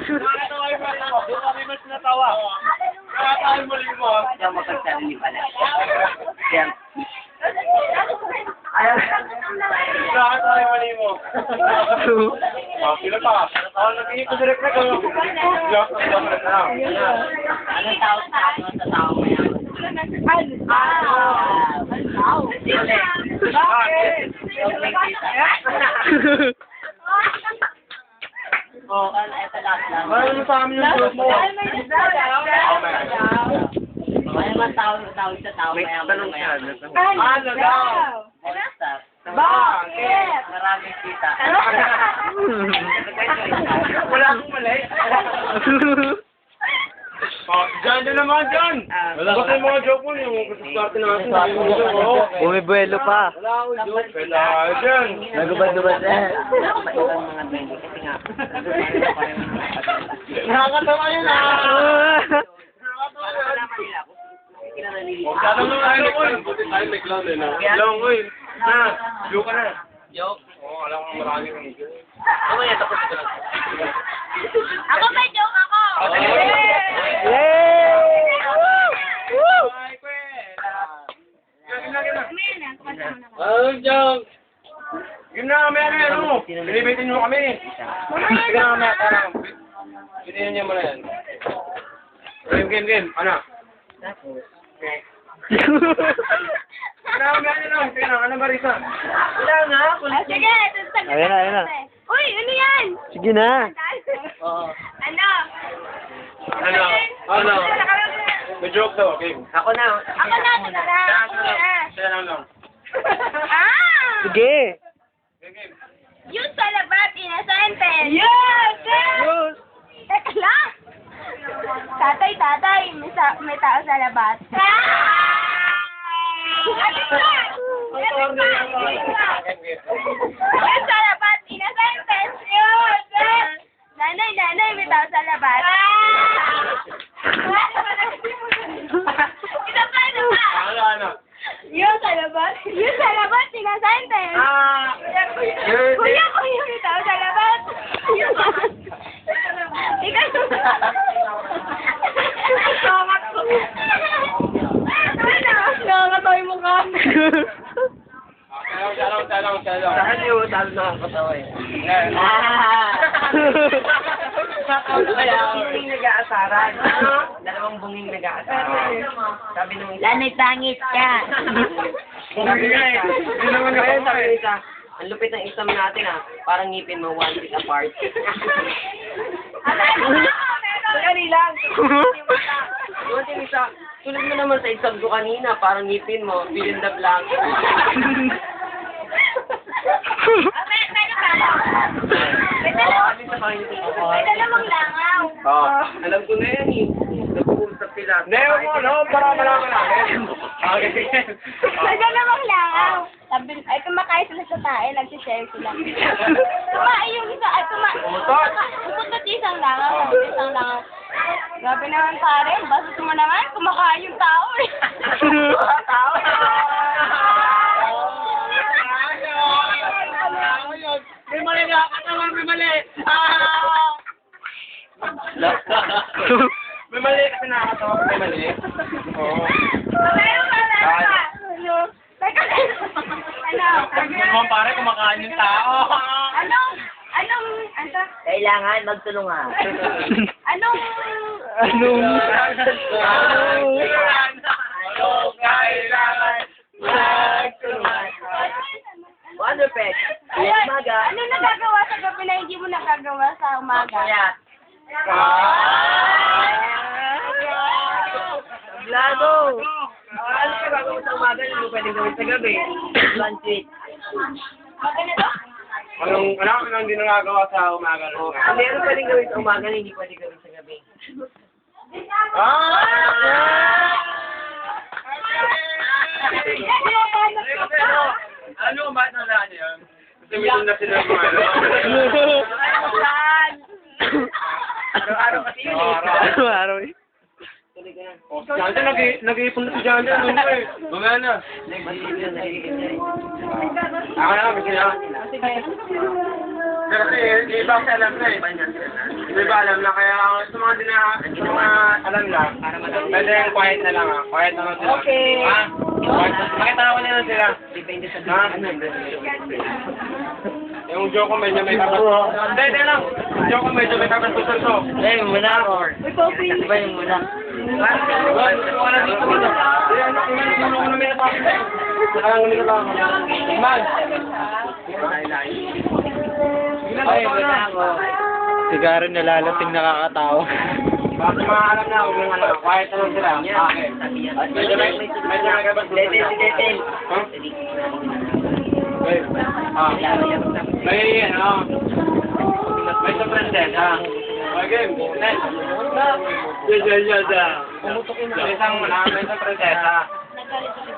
Nakatawa yung mali mo. Doon kami mas natawa. Nakatawa yung mali mo. Diyan mapagsalili pala. Diyan. Ayaw. Nakatawa yung mali mo. Pila pa. Nag-iip ko direct na kayo. Anong tawag sa akin sa tao mayaman? Oh, ito lahat lang. Ano sa amin yung group mo? Kaya man tawag sa tao mayaman. Ano daw? Bakit? Maraming kita. Wala akong mali. Diyan naman dyan. Basta yung mga joke mo, yung start natin. Bumibuelo pa. Wala akong joke. Wala dyan. Nagubad-ubad eh. Nakakatawa yun Masyadong nung tayo may clown eh na. Clown ko eh. Na, joke ka na. Joke? Oo, alam ko marami kang joke. Ano yan? Tapos ko lang. Ako may joke ako! Yay! Woo! Anong joke? Yun na kami ano? Binibitin mo kami. Sige na kami. Binibitin niyo mo na yan. Game. Ano? Ano ba Risa? Wala nga. Sige, sagot. Ayun na. Uy, ano yan? Sige na. Oo. Ano? Ano? May joke daw, game. Ako na. Ako na, Siya lang. Ah! Sige. Game. Yung salabat in a sentence. Yes! Yes. Teka lang. Tatay, may tao sa labat. Yung salabat in a sentence. Yun! Nanay, may tao sa labat. Isa pa. Ano? Yung salabat in a sentence. Kuya, may tao sa labat. Ikaw. Sangat ko. Nakakatawa yung mukha. Talong. Saan yung talo nakakatawa eh? Bunging nag-aasaran. Dalawang bunging nag-aasaran. Sabi nung isa. Lanay pangit ka. Hindi naman Ayun, sabi ako nung isa. Ang lupit ng exam natin parang ngipin mo 1 feet apart. Dali lang. Yung ting isa, tulad mo naman sa exam ko kanina, parang ngipin mo, fill in the blank. May dalawang langaw. Alam ko na yan eh. Nag-uusap sila. Para malaman namin. Okay. May dalawang langaw. Sabi, ay kumakain sila sa tae, nagsishare sila. Kumain yung isa, umutot isang langaw. Grabe naman pare, basta mo naman, kumakain yung tao eh. Tao. May mali na katawan, may mali. May mali kasi nakakatawa, may mali. Oo. Pero pala, ano? Teka, Ano naman pare, kumakain yung tao. Anong, Kailangan magtulungan. anong, Wonder Pet. Ayan, Umaga. ano nagagawa sa gabi na hindi mo nagagawa sa umaga? Kaya. Tablado. Ano ka gagawin sa umaga? Hindi mo pwedeng gawin sa gabi. Lunch it. Maganda. Anong hindi nagagawa sa umaga? Meron pwedeng gawin sa umaga, hindi pwedeng gawin sa gabi. Ano ba na lang yan? Kasi minsan na sila mga ano. Araw-araw kasi yun eh. Araw-araw eh. Oh, si Janja, nag-iipon na si Janja. Ano eh? Mga na. Ako na, may sila. Pero kasi, iba siya lang na eh. Di ba alam na kaya sa mga alam na, pwede yung quiet na lang ah. Quiet na lang sila. Okay. Ha? Makita ko nila sila. Depende sa Ha? Yung joke ko medyo may kapas. Hindi lang. Yung joke ko medyo may kapas puso. Eh, muna ako. Ba yung muna? Wala dito dito. Man. Ay, wala ako. Sigaro nalalating nakakatawa. Bakit mga alam na, huwag nang alam. Quiet na lang sila. Bakit? Medyo may kapas puso. Huh? May ano? May surprises ha? Okay, next. May surprises ha?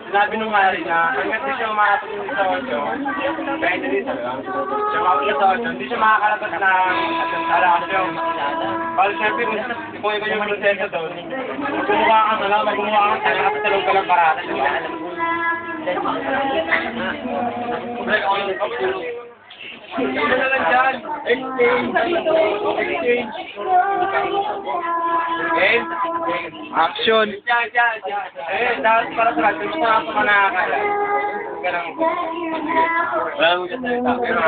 Sinabi nung hari na, hanggang di siya makatulong sa audio, kaya hindi siya makakita sa audio, hindi siya makakalabas ng relasyon. Kasi syempre, kung iba yung proseso doon, magkumuha kang ano, magkumuha kang talaga at talong ka lang parata, di ba? Ano na lang dyan? Exchange. Game? Action! Diyan. Dahil para sa lahat, gusto na ako nakakala. Ganang po. Wala mo dyan salita. Pero,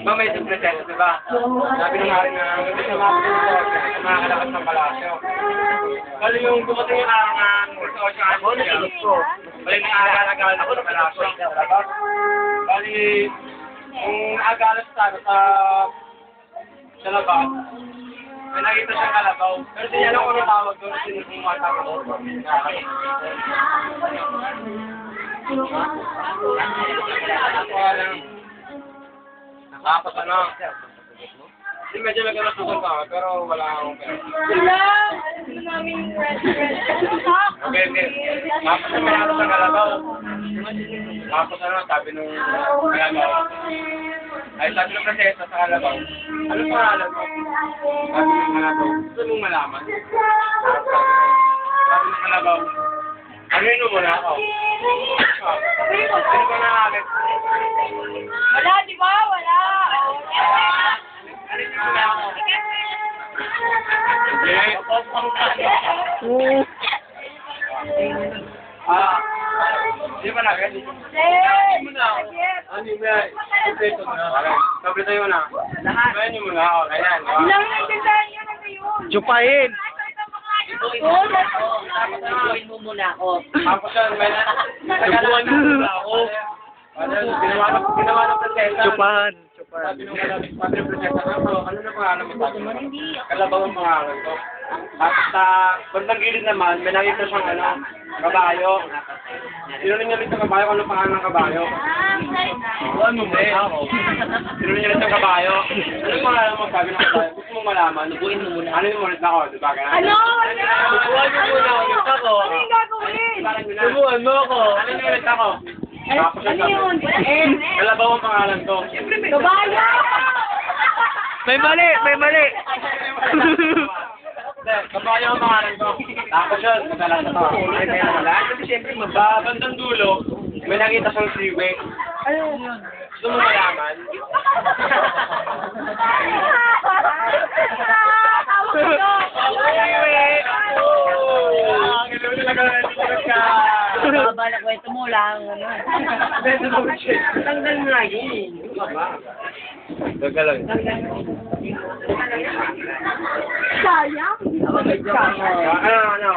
ba may surprises, di ba? Sabi nung hari na, hindi siya makakalakas ng palasyo. Kasi yung dumating yung araw na sa osyo, bali na agad-agad ako ng palasyo. Bali, kung agalas sa labas, may nakita siyang kalabaw. Pero di niya lang kung anong tawag doon, sino yung mga tawag doon. Nakapag ano. Hindi medyo nagkalasukol pa, pero wala akong pera. Okay. Tapos na may ano sa kalabaw. Tapos ano, sabi nung kalabaw. Ay, sabi nung kaseta sa kalabaw. Ano pangalan mo? Sabi nung kalabaw. Gusto mong malaman? Sabi nung kalabaw. Ano yun mo na ako? Ano ba na agad? Wala, di ba? Wala. Ano yun mo na ako? Di ba na agad? Ano yun ba? Kompleto mo na. Kompleto yun na. Ayan yun mo na ako. Ayan. Ilang nagtindahan yun na ngayon? Chupain! Ibuhin mo muna ako. Tapos yun, may nagagalan na ako. Ginawa ng prinsesa. Chupahan! Sabi nung padre prinsesa, ano na pangalan mo sabi mo? Kalabaw ang pangalan ko. Tapos sa bandang gilid naman, may nakita siyang ano, kabayo. Sinunod niya rin sa kabayo kung ano pangalan ng kabayo. Ano mo ako? Sinunod niya rin sa kabayo. Ano pangalan mo sabi ng kabayo? Gusto mong malaman, nubuin mo muna. Ano yung ulit ako, di ba? Ano? Nubuan mo muna, ulit ako. Ano yung gagawin? Nubuan mo ako. Ano yung ulit ako? Tapos Ano yun? Kalabaw ang pangalan ko. Kabayo! May mali! May mali! Kabayo ang pangalan ko. Tapos yun, magkalas na to. Ay, kaya naman lahat. Kasi siyempre, bandang dulo, may nakita siyang freeway. Gusto mo malaman? Baba na kwento mo lang. Tanggal nga yun. Gagalang. Sayang. Ano?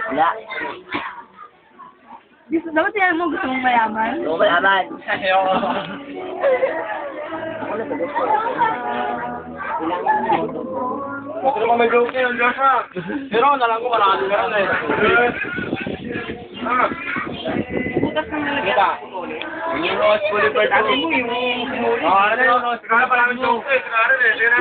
Wala. Dapat sinabi mo gusto mong mayaman? Oo, malaman. Ayoko. Gusto naman may joke yun, Joshua. Pero nalang ko marami meron eh. Kita. Yung Rose Boulevard. Dati mo yung... ano yun? Kaya pa namin joke eh.